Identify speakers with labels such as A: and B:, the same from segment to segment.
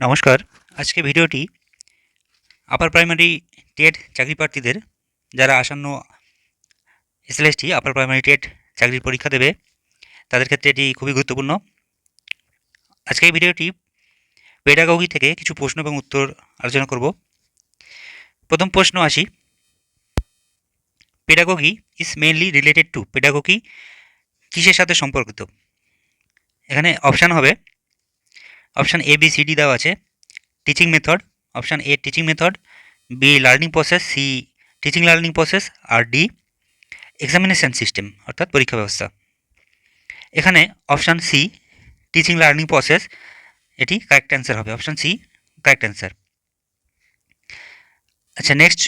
A: নমস্কার। আজকে ভিডিওটি আপার প্রাইমারি টেট চাকরি প্রার্থীদের যারা আসন্ন এসএলএসটি আপার প্রাইমারি টেট চাকরির পরীক্ষা দেবে তাদের ক্ষেত্রে এটি খুবই গুরুত্বপূর্ণ। আজকে এই ভিডিওটি পেডাগোগি থেকে কিছু প্রশ্ন এবং উত্তর আলোচনা করব। প্রথম প্রশ্ন আসি, pedagogy is mainly related to, pedagogy কিসের সাথে সম্পর্কিত? এখানে অপশান হবে, option A B C D দেওয়া আছে। Teaching method, option A teaching method, B learning process, C teaching learning process, আর ডি এক্সামিনেশন সিস্টেম অর্থাৎ পরীক্ষা ব্যবস্থা। এখানে option C teaching learning process এটি কারেক্ট অ্যান্সার হবে, অপশান সি কারেক্ট অ্যান্সার। আচ্ছা, নেক্সট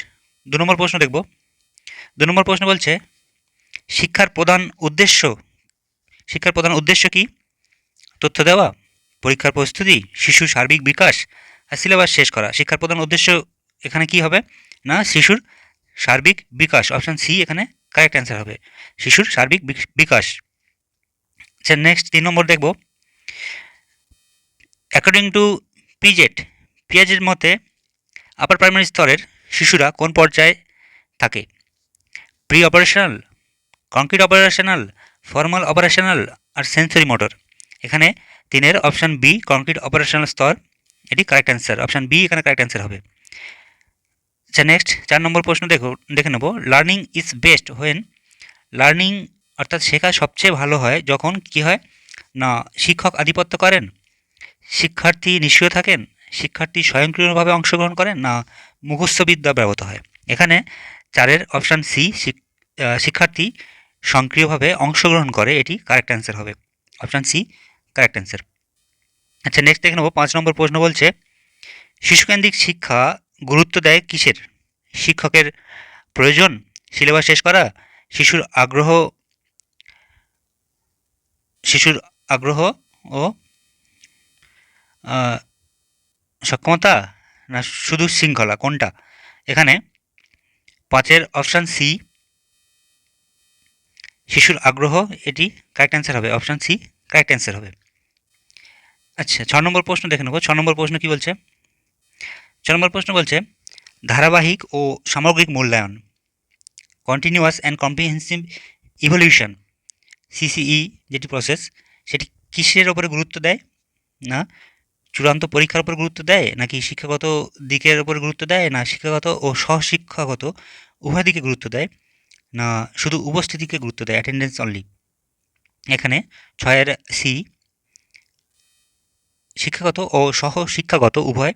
A: 2 নম্বর প্রশ্ন দেখব। 2 নম্বর প্রশ্ন বলছে, শিক্ষার প্রধান উদ্দেশ্য কি? তথ্য দেওয়া, পরীক্ষার প্রস্তুতি, শিশুর সার্বিক বিকাশ, আর সিলেবাস শেষ করা। শিক্ষার প্রধান উদ্দেশ্য এখানে কি হবে না, শিশুর সার্বিক বিকাশ, অপশান সি এখানে কারেক্ট অ্যান্সার হবে, শিশুর সার্বিক বিকাশ। আচ্ছা, নেক্সট 3 নম্বর দেখব। অ্যাকর্ডিং টু পিয়াজের মতে আপার প্রাইমারি স্তরের শিশুরা কোন পর্যায়ে থাকে? Pre operational, concrete operational, formal operational, আর সেন্সরি মোটর। এখানে 3-এর অপশান বি কংক্রিট অপারেশনাল স্তর এটি কারেক্ট অ্যান্সার, অপশান বি এখানে কারেক্ট অ্যান্সার হবে। আচ্ছা, নেক্সট 4 নম্বর প্রশ্ন দেখে নেব। Learning is best when, learning অর্থাৎ শেখা সবচেয়ে ভালো হয় যখন কি হয় না, শিক্ষক আধিপত্য করেন, শিক্ষার্থী নিষ্ক্রিয় থাকেন, শিক্ষার্থী স্বয়ংক্রিয়ভাবে অংশগ্রহণ করেন, না মুখস্থবিদ্যা ব্যবহৃত হয়। এখানে 4-এর অপশান সি শিক্ষার্থী সক্রিয়ভাবে অংশগ্রহণ করে, এটি কারেক্ট অ্যান্সার হবে, অপশান সি কারেক্ট অ্যান্সার। আচ্ছা, নেক্সট দেখে নেব। 5 নম্বর প্রশ্ন বলছে, শিশুকেন্দ্রিক শিক্ষা গুরুত্ব দেয় কিসের? শিক্ষকের প্রয়োজন, সিলেবাস শেষ করা, শিশুর আগ্রহ শিশুর আগ্রহ ও সক্ষমতা, না শুধু শৃঙ্খলা, কোনটা? এখানে 5-এর অপশান সি শিশুর আগ্রহ এটি কারেক্ট অ্যান্সার হবে, অপশান সি কারেক্ট অ্যান্সার হবে। আচ্ছা, 6 নম্বর প্রশ্ন দেখে নেব। 6 নম্বর প্রশ্ন কি বলছে? 6 নম্বর প্রশ্ন বলছে, ধারাবাহিক ও সামগ্রিক মূল্যায়ন, continuous and comprehensive evolution, CCE যেটি প্রসেস, সেটি কিসের ওপরে গুরুত্ব দেয়? না চূড়ান্ত পরীক্ষার উপর গুরুত্ব দেয়, নাকি শিক্ষাগত দিকের উপর গুরুত্ব দেয়, না শিক্ষাগত ও সহশিক্ষাগত উভয় দিকে গুরুত্ব দেয়, না শুধু উপস্থিতিকে গুরুত্ব দেয়, অ্যাটেন্ডেন্স অনলি। এখানে 6-এর সি শিক্ষাগত ও সহশিক্ষাগত উভয়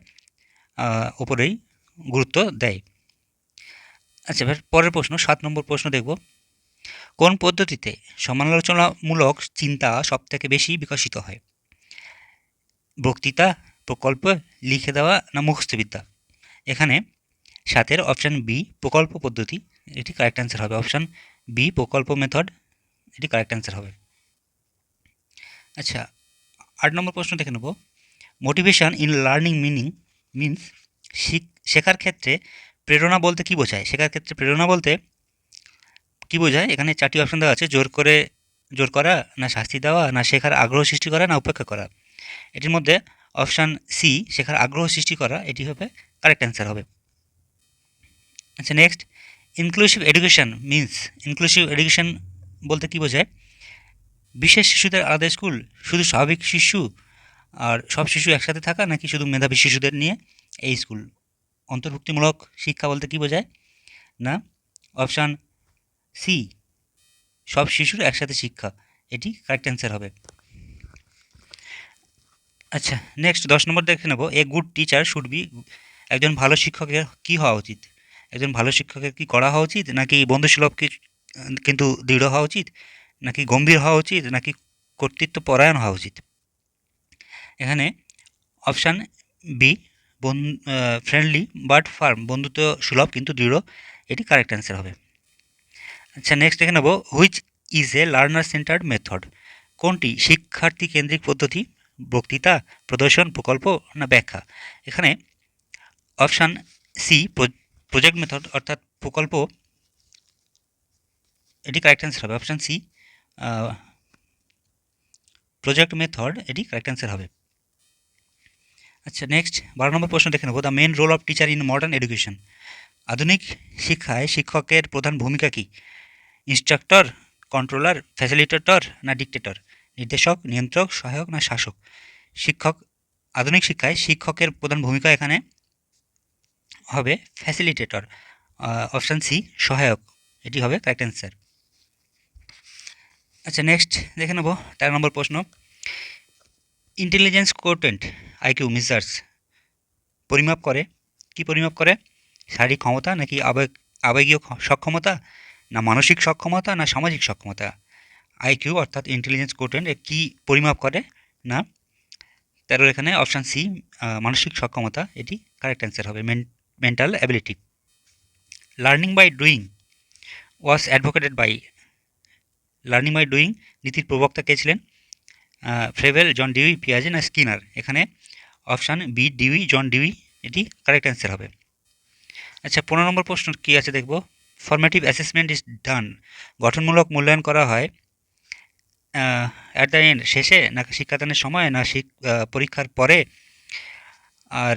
A: উপরেই গুরুত্ব দেয়। আচ্ছা, এবার পরের প্রশ্ন 7 নম্বর প্রশ্ন দেখব। কোন পদ্ধতিতে সমালোচনামূলক চিন্তা সবথেকে বেশি বিকশিত হয়? বক্তৃতা, প্রকল্প, লিখে দেওয়া, না মুখস্থবিদ্যা? এখানে 7-এর অপশান বি প্রকল্প পদ্ধতি এটি কারেক্ট অ্যান্সার হবে, অপশান বি প্রকল্প মেথড এটি কারেক্ট অ্যান্সার হবে। আচ্ছা, 8 নম্বর প্রশ্ন দেখে নেব। মোটিভেশন ইন লার্নিং মিনস, শেখার ক্ষেত্রে প্রেরণা বলতে কী বোঝায়? শেখার ক্ষেত্রে প্রেরণা বলতে কী বোঝায়? এখানে 4টি অপশান দেওয়া আছে, জোর করা, না শাস্তি দেওয়া, না শেখার আগ্রহ সৃষ্টি করা, না উপেক্ষা করা। এটির মধ্যে অপশান সি শেখার আগ্রহ সৃষ্টি করা এটি হবে কারেক্ট অ্যান্সার হবে। আচ্ছা, next inclusive education means, inclusive education বলতে কী বোঝায়? বিশেষ শিশুদের আলাদা স্কুল, শুধু স্বাভাবিক শিশু আর সব শিশু একসাথে থাকা, নাকি শুধু মেধাবী শিশুদের নিয়ে এই স্কুল? অন্তর্ভুক্তিমূলক শিক্ষা বলতে কী বোঝায়? না অপশান সি সব শিশুর একসাথে শিক্ষা এটি কারেক্ট অ্যান্সার হবে। আচ্ছা, নেক্সট 10 নম্বর দেখে নেব। A good teacher should be, একজন ভালো শিক্ষকের কী হওয়া উচিত? একজন ভালো শিক্ষকের কি কড়া হওয়া উচিত, নাকি বন্ধুসুলভ কিন্তু দৃঢ় হওয়া উচিত, নাকি গম্ভীর হওয়া উচিত, নাকি কর্তৃত্ব পরায়ণ হওয়া উচিত? এখানে option B friendly but farm, বন্ধুত্ব সুলভ কিন্তু দৃঢ় এটি কারেক্ট অ্যান্সার হবে। আচ্ছা, নেক্সট দেখে নেব। Which is a learner centred method, কোনটি শিক্ষার্থী কেন্দ্রিক পদ্ধতি? বক্তৃতা, প্রদর্শন, প্রকল্প, না ব্যাখ্যা? এখানে অপশান সি প্রজেক্ট মেথড অর্থাৎ প্রকল্প এটি কারেক্ট অ্যান্সার হবে, অপশান সি প্রজেক্ট মেথড এটি কারেক্ট অ্যান্সার হবে। আচ্ছা, নেক্সট 12 নম্বর প্রশ্ন দেখে নেব, the main role of teacher in modern education. আধুনিক শিক্ষায় শিক্ষকের প্রধান ভূমিকা কী? ইনস্ট্রাক্টর, কন্ট্রোলার, ফ্যাসিলিটেটর না ডিক্টেটর? নির্দেশক, নিয়ন্ত্রক, সহায়ক না শাসক? শিক্ষক, আধুনিক শিক্ষায় শিক্ষকের প্রধান ভূমিকা এখানে হবে ফ্যাসিলিটেটর। অপশান সি সহায়ক, এটি হবে কারেক্ট অ্যান্সার। আচ্ছা, নেক্সট দেখে নেব 13 নম্বর প্রশ্ন, ইন্টেলিজেন্স কোটেন্ট আইকিউ মেজার্স পরিমাপ করে, কি পরিমাপ করে? শারীরিক ক্ষমতা নাকি আবেগীয় সক্ষমতা না মানসিক সক্ষমতা না সামাজিক সক্ষমতা? আইকিউ অর্থাৎ ইন্টেলিজেন্স কোটেন্ট কি পরিমাপ করে? না 13 এখানে অপশান সি মানসিক সক্ষমতা, এটি কারেক্ট অ্যান্সার হবে, mental ability. Learning by doing was advocated by, learning by doing নীতির প্রবক্তা কে ছিলেন? ফ্রেভেল, জন ডিউই, পিয়াজে না স্কিনার? এখানে option B Dewey, John Dewey, এটি কারেক্ট অ্যান্সার হবে। আচ্ছা, 15 নম্বর প্রশ্ন কী আছে দেখব, ফর্মেটিভ অ্যাসেসমেন্ট ইজ ডান গঠনমূলক মূল্যায়ন করা হয় অ্যাট দ্য এন্ড শেষে না শিক্ষাদানের সময় না পরীক্ষার পরে, আর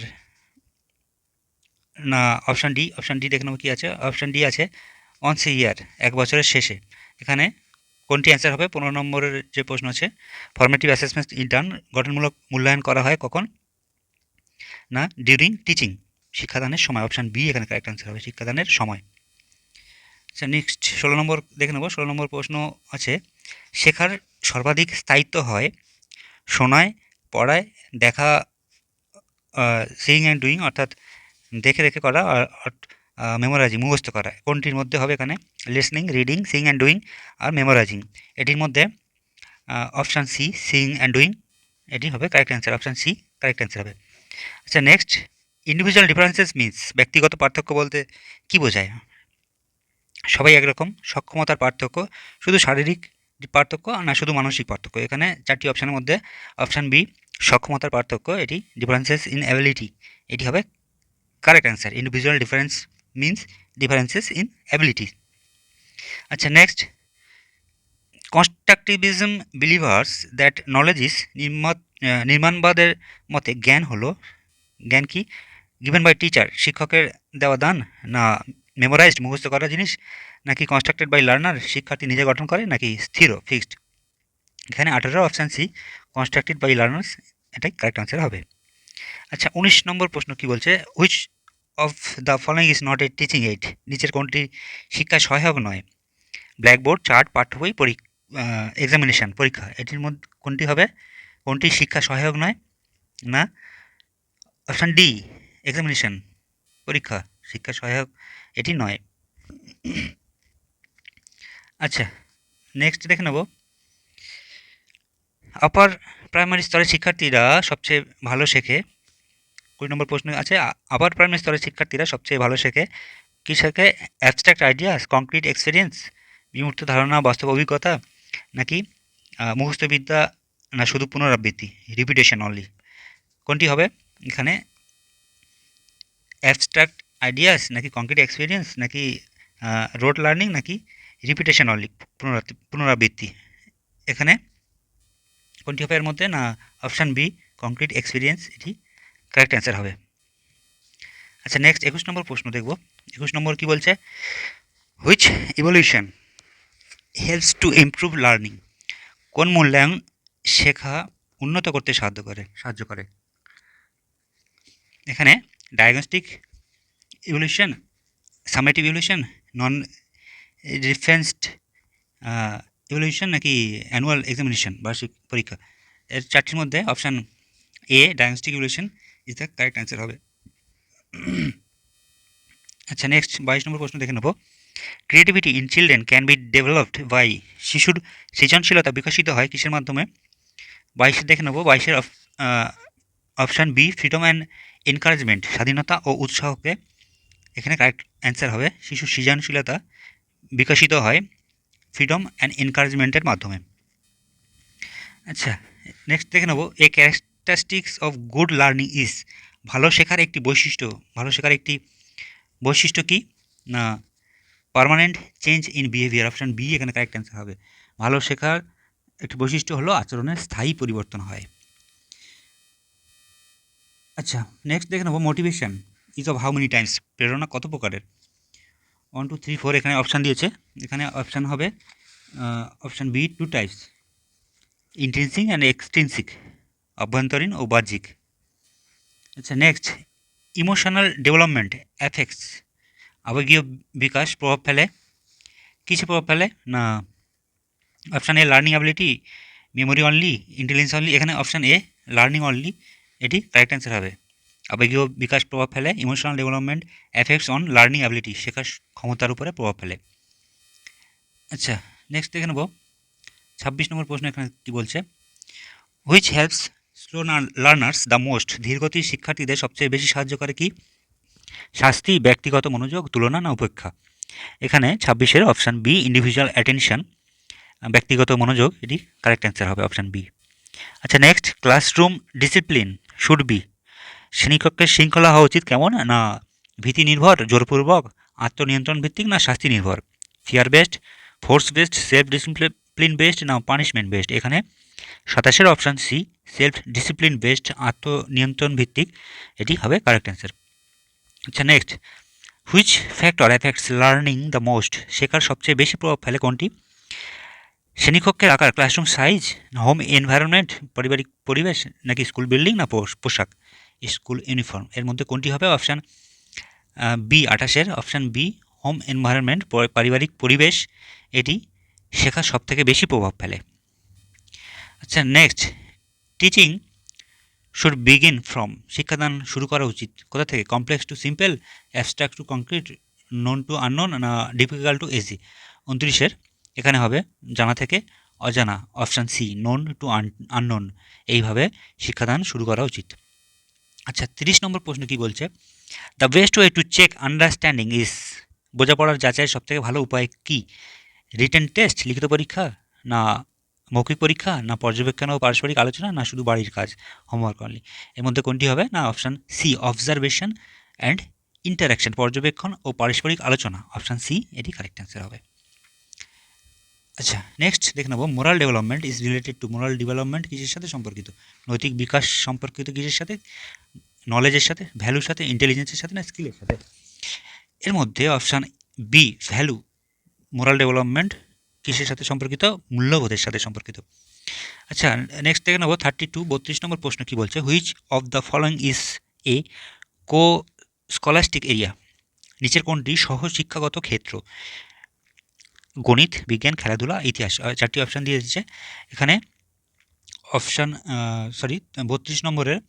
A: না অপশান ডি দেখে নেব কী আছে, অপশান ডি আছে অনস এ ইয়ার, 1 বছরের শেষে। এখানে কোনটি অ্যান্সার হবে? 15 নম্বরের যে প্রশ্ন আছে, ফর্মেটিভ অ্যাসেসমেন্ট ইজ ডান গঠনমূলক মূল্যায়ন করা হয় কখন? না ডিউরিং টিচিং, শিক্ষাদানের সময়। অপশান বি এখানে কারেক্ট অ্যান্সার হবে, শিক্ষাদানের সময়। আচ্ছা, নেক্সট 16 নম্বর দেখে নেব। 16 নম্বর প্রশ্ন আছে, শেখার সর্বাধিক স্থায়িত্ব হয় শোনায়, পড়ায়, দেখা, সিইং অ্যান্ড ডুইং অর্থাৎ দেখে দেখে করা, আর মেমোরাইজিং মুখস্থ করা। কোনটির মধ্যে হবে এখানে? Listening, reading, seeing and doing আর মেমোরাইজিং। এটির মধ্যে option C seeing and doing, এটি হবে correct answer, option C correct answer হবে। আচ্ছা, নেক্সট ইন্ডিভিজুয়াল ডিফারেন্সেস মিনস ব্যক্তিগত পার্থক্য বলতে কী বোঝায়? সবাই একরকম, সক্ষমতার পার্থক্য, শুধু শারীরিক পার্থক্য না শুধু মানসিক পার্থক্য? এখানে 4টি অপশানের মধ্যে অপশান বি সক্ষমতার পার্থক্য, এটি ডিফারেন্সেস ইন অ্যাবিলিটি, এটি হবে correct answer. Individual difference means differences in ability. আচ্ছা, next constructivism believers that knowledge is নির্মাণবাদের মতে জ্ঞান হলো, জ্ঞান কি? গিভেন বাই টিচার, শিক্ষকের দেওয়া দান, না মেমোরাইজড মুখস্থ করা জিনিস, নাকি কনস্ট্রাক্টেড বাই লার্নার শিক্ষার্থী নিজে গঠন করে, নাকি স্থির ফিক্সড? এখানে 18 option C constructed by learners, এটাই কারেক্ট আনসার হবে। আচ্ছা, 19 নম্বর প্রশ্ন কি বলছে, which of the following is not a teaching aid, নিচের কোনটি শিক্ষা সহায়ক নয়? ব্ল্যাকবোর্ড, চার্ট, পাঠ্য বই, এক্সামিনেশন, পরীক্ষা। এটির মধ্যে কোনটি হবে? কোনটি শিক্ষা সহায়ক নয়? না অপশান ডি এক্সামিনেশন, পরীক্ষা শিক্ষা সহায়ক, এটি নয়। আচ্ছা, নেক্সট দেখে নেব, আপার প্রাইমারি স্তরের শিক্ষার্থীরা সবচেয়ে ভালো শেখে, 20 নম্বর প্রশ্ন আছে, আপার প্রাইমারি স্তরের শিক্ষার্থীরা সবচেয়ে ভালো শেখে কী শেখে? অ্যাবস্ট্রাক্ট আইডিয়াস, কংক্রিট এক্সপিরিয়েন্স, বিমূর্ত ধারণা, বাস্তব অভিজ্ঞতা, নাকি মুখস্থবিদ্যা, না শুধু পুনরাবৃত্তি, রিপিটেশন অনলি? কোনটি হবে এখানে? অ্যাবস্ট্রাক্ট আইডিয়াস নাকি কংক্রিট এক্সপিরিয়েন্স নাকি রোড লার্নিং নাকি রিপিটেশন অনলি, পুনরাবৃত্তি? এখানে কোনটি হবে এর মধ্যে? না অপশান বি কংক্রিট এক্সপিরিয়েন্স, এটি কারেক্ট অ্যান্সার হবে। আচ্ছা, নেক্সট 21 নম্বর প্রশ্ন দেখব। 21 নম্বর কি বলছে, which evaluation helps to improve learning, কোন মূল্যায়ন শেখা উন্নত করতে সাহায্য করে? এখানে diagnostic evaluation, summative evaluation, non referenced evaluation নাকি অ্যানুয়াল এক্সামিনেশন, বার্ষিক পরীক্ষা? এর 4টির মধ্যে option A diagnostic evaluation is the correct answer হবে। আচ্ছা, নেক্সট 22 নম্বর প্রশ্ন দেখে নেব, creativity in children can be developed by, শিশুর সৃজনশীলতা বিকশিত হয় কিসের মাধ্যমে? 22 দেখে নেব, 22-এর option B freedom and encouragement, স্বাধীনতা ও উৎসাহকে। এখানে কারেক্ট অ্যান্সার হবে, শিশুর সৃজনশীলতা বিকশিত হয় ফ্রিডম অ্যান্ড এনকারেজমেন্টের মাধ্যমে। আচ্ছা, নেক্সট দেখে নেব, a characteristics of good learning is, ভালো শেখার একটি বৈশিষ্ট্য, ভালো শেখার একটি বৈশিষ্ট্য কি? না permanent change in behaviour, option B এখানে কারেক্ট অ্যান্সার হবে। ভালো শেখার একটি বৈশিষ্ট্য হলো আচরণের স্থায়ী পরিবর্তন হয়। আচ্ছা, নেক্সট দেখে নেবো motivation is of how many Times, প্রেরণা কত প্রকারের। 1 2 3 4 এখানে অপশান দিয়েছে, এখানে অপশান হবে option B 2 types, intrinsic and extrinsic, অভ্যন্তরীণ ও বাহ্যিক। আচ্ছা, নেক্সট ইমোশনাল ডেভেলপমেন্ট অ্যাফেক্টস, আবেগীয় বিকাশ প্রভাব ফেলে, কিসে প্রভাব ফেলে না option A learning ability, memory only, intelligence only. এখানে অপশান এ লার্নিং অনলি এটি কারেক্ট অ্যান্সার হবে। আবেগীয় বিকাশ প্রভাব ফেলে, emotional development effects on learning ability, শেখার ক্ষমতার উপরে প্রভাব ফেলে। আচ্ছা, নেক্সট দেখে নেব 26 নম্বর প্রশ্ন এখানে কী বলছে, which helps slow learners the most, ধীরগতির শিক্ষার্থীদের সবচেয়ে বেশি সাহায্য করে কি, শাস্তি, ব্যক্তিগত মনোযোগ, তুলনা না উপেক্ষা। এখানে 26-এর অপশান বি ইন্ডিভিজুয়াল অ্যাটেনশন, ব্যক্তিগত মনোযোগ, এটি কারেক্ট অ্যান্সার হবে অপশান বি। আচ্ছা, next classroom discipline should be, শ্রেণীকক্ষের শৃঙ্খলা হওয়া উচিত কেমন না ভীতি নির্ভর, জোরপূর্বক, আত্মনিয়ন্ত্রণ ভিত্তিক না শাস্তি নির্ভর, fear based, force based, self discipline based না পানিশমেন্ট বেসড। এখানে 27-এর option C self discipline based, আত্মনিয়ন্ত্রণ ভিত্তিক, এটি হবে কারেক্ট অ্যান্সার। আচ্ছা, next which factor affects learning the most, শেখার সবচেয়ে বেশি প্রভাব ফেলে কোনটি, শ্রেণীকক্ষের আকার, ক্লাসরুম সাইজ, হোম এনভায়রনমেন্ট, পারিবারিক পরিবেশ, নাকি স্কুল বিল্ডিং না পোশাক, স্কুল ইউনিফর্ম। এর মধ্যে কোনটি হবে, অপশান বি 28-এর অপশান বি হোম এনভায়রনমেন্ট, পারিবারিক পরিবেশ, এটি শেখার সবথেকে বেশি প্রভাব ফেলে। আচ্ছা, next teaching should begin from, শিক্ষাদান শুরু করা উচিত কোথা থেকে, complex to simple, abstract to concrete, known to unknown না ডিফিকাল্ট টু ইজি। 29-এর এখানে হবে জানা থেকে অজানা, option C known to unknown, এইভাবে শিক্ষাদান শুরু করা উচিত। আচ্ছা, 30 নম্বর প্রশ্ন কি বলছে, the best way to check understanding is, বোঝাপড়ার যাচাইয়ের সবথেকে ভালো উপায় কি, রিটেন টেস্ট, লিখিত পরীক্ষা না মৌখিক পরীক্ষা না পর্যবেক্ষণ ও পারস্পরিক আলোচনা না শুধু বাড়ির কাজ, হোমওয়ার্ক অনলি। এর মধ্যে কোনটি হবে না option C observation and interaction, পর্যবেক্ষণ ও পারস্পরিক আলোচনা, অপশান সি এটি কারেক্ট অ্যান্সার হবে। আচ্ছা, নেক্সট দেখে নেব moral development is related to, moral development কিসের সাথে সম্পর্কিত, নৈতিক বিকাশ সম্পর্কিত কিসের সাথে, নলেজের সাথে, ভ্যালুর সাথে, ইন্টেলিজেন্সের সাথে না স্কিলের সাথে। এর মধ্যে option B value, moral development কিসের সাথে সম্পর্কিত, মূল্যবোধের সাথে সম্পর্কিত। আচ্ছা, নেক্সট দেখে নেব 32 নম্বর প্রশ্ন কি বলছে, which of the following is a co scholastic area, নিচের কোনটি সহশিক্ষাগত ক্ষেত্র, গণিত, বিজ্ঞান, খেলাধুলা, ইতিহাস। 4টি অপশান দিয়ে দিচ্ছে এখানে, অপশান 32 নম্বরের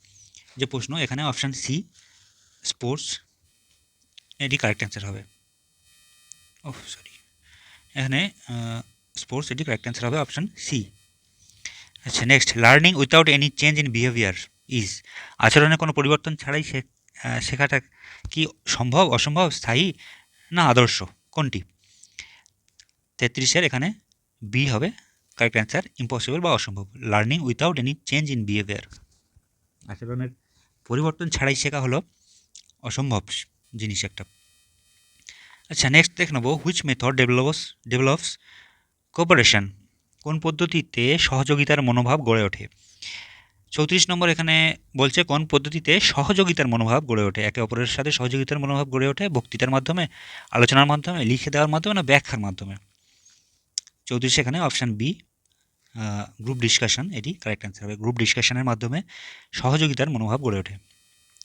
A: যে প্রশ্ন এখানে অপশান সি স্পোর্টস, এটি কারেক্ট অ্যান্সার হবে। এখানে স্পোর্টস, এটি কারেক্ট অ্যান্সার হবে অপশান সি। আচ্ছা, next learning without any change in behaviour is, আচরণে কোনো পরিবর্তন ছাড়াই শেখাটা কি সম্ভব, অসম্ভব, স্থায়ী না আদর্শ, কোনটি। 33-এর এখানে বি হবে কারেক্ট অ্যান্সার, ইম্পসিবল বা অসম্ভব, learning without any change in behaviour, আচরণের পরিবর্তন ছাড়াই শেখা হলো অসম্ভব জিনিস একটা। আচ্ছা, নেক্সট দেখে নেব হুইচ মেথড ডেভেলপস কোঅপারেশন, কোন পদ্ধতিতে সহযোগিতার মনোভাব গড়ে ওঠে। 34 নম্বর এখানে বলছে কোন পদ্ধতিতে সহযোগিতার মনোভাব গড়ে ওঠে, একে অপরের সাথে সহযোগিতার মনোভাব গড়ে ওঠে বক্তৃতার মাধ্যমে, আলোচনার মাধ্যমে, লিখে দেওয়ার মাধ্যমে না ব্যাখ্যার মাধ্যমে। 34 এখানে অপশান বি গ্রুপ ডিসকাশন, এটি কারেক্ট অ্যান্সার হবে, গ্রুপ ডিসকাশনের মাধ্যমে সহযোগিতার মনোভাব গড়ে ওঠে।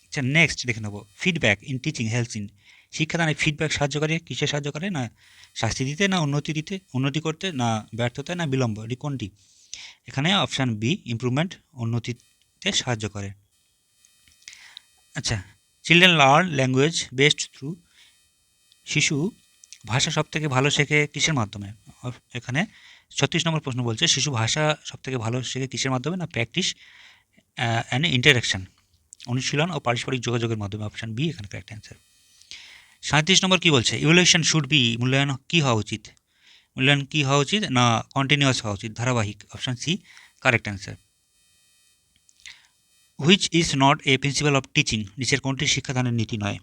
A: আচ্ছা, নেক্সট দেখে নেব feedback in teaching helps in, শিক্ষাদানে ফিডব্যাক সাহায্য করে, কিসে সাহায্য করে না শাস্তি দিতে না উন্নতি করতে না ব্যর্থতায় না বিলম্ব, এটি কোনটি। এখানে অপশান বি ইমপ্রুভমেন্ট, উন্নতিতে সাহায্য করে। আচ্ছা, children learn language best through, শিশু ভাষা সবথেকে ভালো শেখে কিসের মাধ্যমে। এখানে 36 নম্বর প্রশ্ন বলছে শিশু ভাষা সবথেকে ভালো শেখে কিসের মাধ্যমে না প্র্যাকটিস অ্যান্ড ইন্টারাকশন, অনুশীলন ও পারস্পরিক যোগাযোগের মাধ্যমে, অপশান বি এখানে কারেক্ট অ্যান্সার। 37 নম্বর কী বলছে, ইভ্যালুয়েশন শুড বি, মূল্যায়ন কী হওয়া উচিত, মূল্যায়ন কী হওয়া উচিত না কন্টিনিউয়াস হওয়া উচিত, ধারাবাহিক, option C correct answer. Which is not a principle of teaching, নিচের কোনটি শিক্ষাদানের নীতি নয়,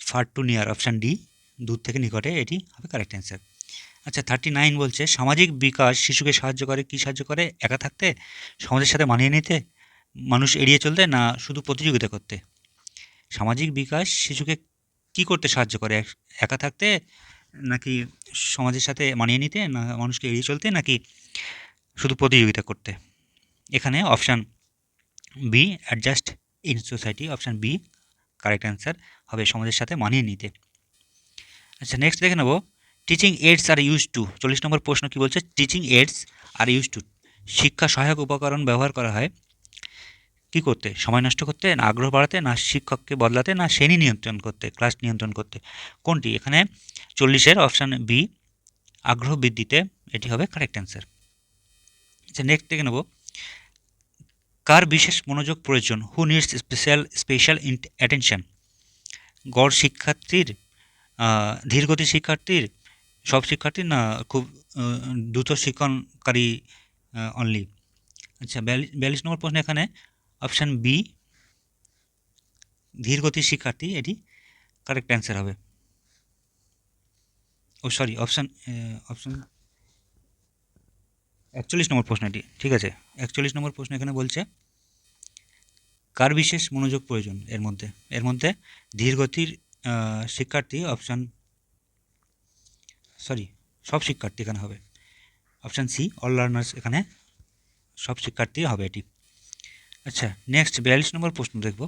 A: far to near, option D দূর থেকে নিকটে, এটি হবে কারেক্ট অ্যান্সার। আচ্ছা, 39 বলছে সামাজিক বিকাশ শিশুকে সাহায্য করে, কি সাহায্য করে, একা থাকতে, সমাজের সাথে মানিয়ে নিতে মানুষ এড়িয়ে চলতে না শুধু প্রতিযোগিতা করতে? সামাজিক বিকাশ শিশুকে কি করতে সাহায্য করে? একা থাকতে, নাকি সমাজের সাথে মানিয়ে নিতে, না মানুষকে এড়িয়ে চলতে, নাকি শুধু প্রতিযোগিতা করতে? এখানে option B, adjust in society, option B correct answer হবে, সমাজের সাথে মানিয়ে নিতে। আচ্ছা, নেক্সট দেখে নেব, teaching aids are use to, 40 নম্বর প্রশ্ন কি বলছে? Teaching aids are use to, শিক্ষা সহায়ক উপকরণ ব্যবহার করা হয় কি করতে? সময় নষ্ট করতে, না আগ্রহ বাড়াতে, না শিক্ষককে বদলাতে, না শ্রেণী নিয়ন্ত্রণ করতে, ক্লাস নিয়ন্ত্রণ করতে? কোনটি? এখানে 40-এর অপশান বি, আগ্রহ বৃদ্ধিতে, এটি হবে কারেক্ট অ্যান্সার। আচ্ছা, নেক্সট দেখে নেব, কার বিশেষ মনোযোগ প্রয়োজন? Who needs special attention? গড় শিক্ষার্থীর, ধীরগতি শিক্ষার্থীর, সব শিক্ষার্থী, না খুব দ্রুত শিক্ষণকারী অনলি? আচ্ছা, 42 নম্বর প্রশ্ন, এখানে অপশান বি, ধীরগতির শিক্ষার্থী, এটি কারেক্ট অ্যান্সার হবে। অপশান 41 নম্বর প্রশ্ন এটি, ঠিক আছে। 41 নম্বর প্রশ্ন এখানে বলছে কার বিশেষ মনোযোগ প্রয়োজন? এর মধ্যে ধীরগতির শিক্ষার্থী, সব শিক্ষার্থী এখানে হবে, অপশান সি অল লার্নার্স, এখানে সব শিক্ষার্থী হবে এটি। আচ্ছা, নেক্সট 42 নম্বর প্রশ্ন দেখব,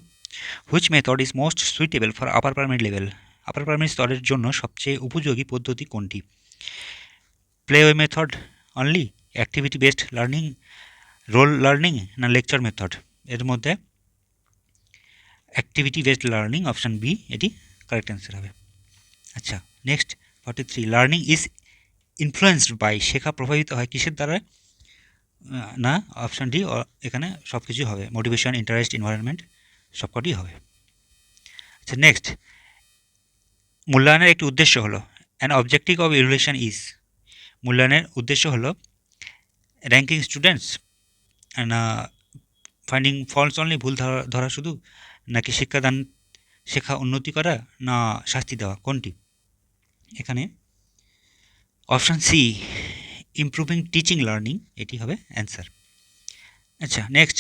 A: which method is most suitable for upper primary level? Upper primary স্তরের জন্য সবচেয়ে উপযোগী পদ্ধতি কোনটি? Play way method only, activity based learning, role learning, না লেকচার মেথড? এর মধ্যে activity based learning, option B, এটি কারেক্ট অ্যান্সার হবে। আচ্ছা, next 43, learning is influenced by, শেখা প্রভাবিত হয় কিসের দ্বারা? না অপশান ডি, এখানে সব কিছুই হবে, মোটিভেশন, ইন্টারেস্ট, এনভায়রনমেন্ট, সবকটি হবে। আচ্ছা, নেক্সট, মূল্যায়নের একটি উদ্দেশ্য হলো, an objective of evaluation is, মূল্যায়নের উদ্দেশ্য হলো র্যাঙ্কিং স্টুডেন্টস, না ফাইন্ডিং ফল্টস অনলি, ভুল ধরা শুধু, নাকি শিক্ষাদান, শেখা উন্নতি করা, না শাস্তি দেওয়া? কোনটি? এখানে option C, improving teaching learning, এটি হবে অ্যান্সার। আচ্ছা, next,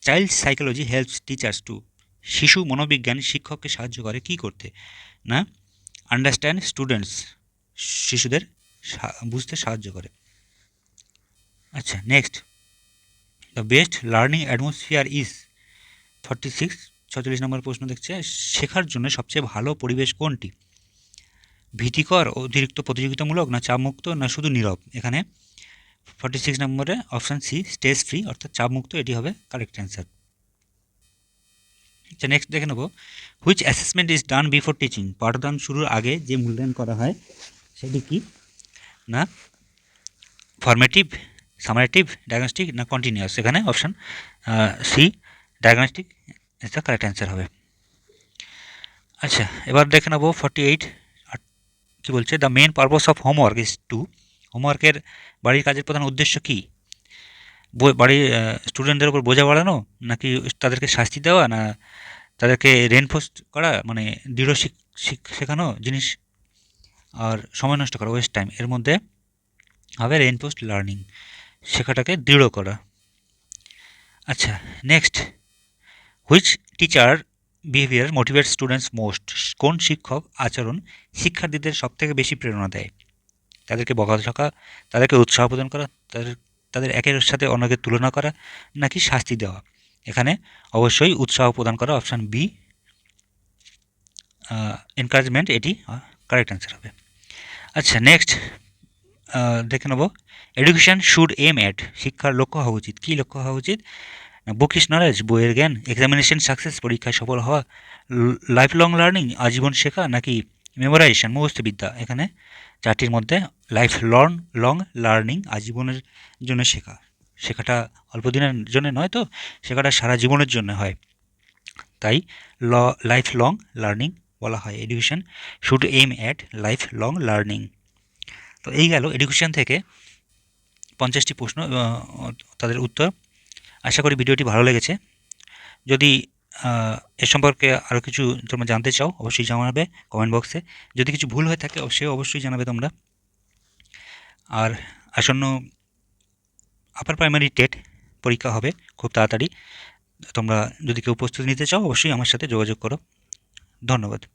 A: child psychology helps teachers to, শিশু মনোবিজ্ঞান শিক্ষককে সাহায্য করে কি করতে? না আন্ডারস্ট্যান্ড স্টুডেন্টস, শিশুদের বুঝতে সাহায্য করে। আচ্ছা, next, the best learning atmosphere is, 46 নম্বর প্রশ্ন দেখছে, শেখার জন্য সবচেয়ে ভালো পরিবেশ কোনটি? ভীতিকর, অতিরিক্ত প্রতিযোগিতামূলক, না চাপমুক্ত, না শুধু নীরব? এখানে 46 নম্বরে অপশান সি, স্ট্রেস ফ্রি, অর্থাৎ চাপমুক্ত, এটি হবে কারেক্ট অ্যান্সার। আচ্ছা, নেক্সট দেখে নেব, which assessment is done before teaching, পাঠদান শুরুর আগে যে মূল্যায়ন করা হয় সেটি কি? না ফর্মেটিভ, সামারেটিভ, ডায়াগনস্টিক, না কন্টিনিউয়াস? এখানে অপশান সি, ডায়াগনস্টিক, এটা কারেক্ট অ্যান্সার হবে। আচ্ছা, এবার দেখে নেব 48, কী বলছে, the main purpose of homework is to, হোমওয়ার্কের বাড়ির কাজের প্রধান উদ্দেশ্য কী? বাড়ির স্টুডেন্টদের উপর বোঝা বাড়ানো, নাকি তাদেরকে শাস্তি দেওয়া, না তাদেরকে রেনফোর্স করা, মানে দৃঢ় শেখানো জিনিস, আর সময় নষ্ট করা, ওয়েস্ট টাইম? এর মধ্যে হবে রেনফোর্সড লার্নিং, শেখাটাকে দৃঢ় করা। আচ্ছা, next, which teacher behaviour motivate students most, কোন শিক্ষক আচরণ শিক্ষার্থীদের সবথেকে বেশি প্রেরণা দেয়? তাদেরকে বকাঝকা, তাদেরকে উৎসাহ প্রদান করা, তাদের একের সাথে অন্যকে তুলনা করা, নাকি শাস্তি দেওয়া? এখানে অবশ্যই উৎসাহ প্রদান করা, অপশান বি, এনকারেজমেন্ট, এটি কারেক্ট অ্যান্সার হবে। আচ্ছা, নেক্সট দেখে নেব, এডুকেশন শুড এম অ্যাট, শিক্ষার লক্ষ্য হওয়া উচিত, কী লক্ষ্য হওয়া উচিত? বুকিশ নলেজ, বইয়ের জ্ঞান, এক্সামিনেশন সাকসেস, পরীক্ষায় সফল হওয়া, লাইফ লং লার্নিং, আজীবন শেখা, নাকি মেমোরাইজেশন, মুখস্থ বিদ্যা? এখানে চারটির মধ্যে লাইফ লং লার্নিং, আজীবনের জন্য শেখাটা অল্প দিনের জন্য নয়, তো শেখাটা সারা জীবনের জন্য হয়, তাই লাইফ লং লার্নিং বলা হয়। Education should aim at life long learning. তো এই গেল এডুকেশন থেকে 50টি প্রশ্ন, তাদের উত্তর। আশা করি ভিডিওটি ভালো লেগেছে। যদি এ সম্পর্কে আরও কিছু তোমরা জানতে চাও অবশ্যই জানাবে কমেন্ট বক্সে। যদি কিছু ভুল হয়ে থাকে অবশ্যই জানাবে তোমরা। আর আসন্ন আপার প্রাইমারি টেট পরীক্ষা হবে খুব তাড়াতাড়ি, তোমরা যদি কেউ প্রস্তুতি নিতে চাও অবশ্যই আমার সাথে যোগাযোগ করো। ধন্যবাদ।